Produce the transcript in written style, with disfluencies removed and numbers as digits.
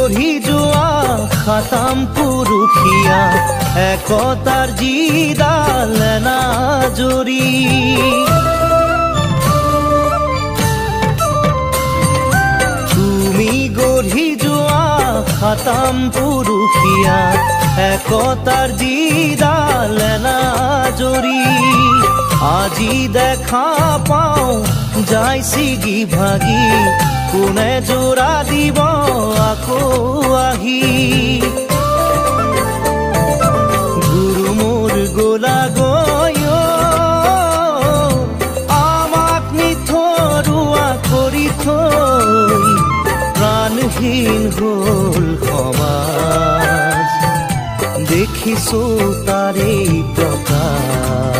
গঢ়ি যোৱা খাতাম পুৰুষীয়া একতাৰ যিডাল এনাজৰী তুমি গঢ়ি যোৱা খাতাম পুৰুষীয়া একতাৰ যিডাল এনাজৰী আজি দেখা পাওঁ যাই ছিগি ভাগি কোনে জোৰা দিব আকৌ আহি গুৰু মোৰ গোলা গৈ আমাক নিথৰুৱা কৰি থৈ প্ৰাণহীন হ'ল সমাজ দেখিছো তাৰে প্ৰকাশ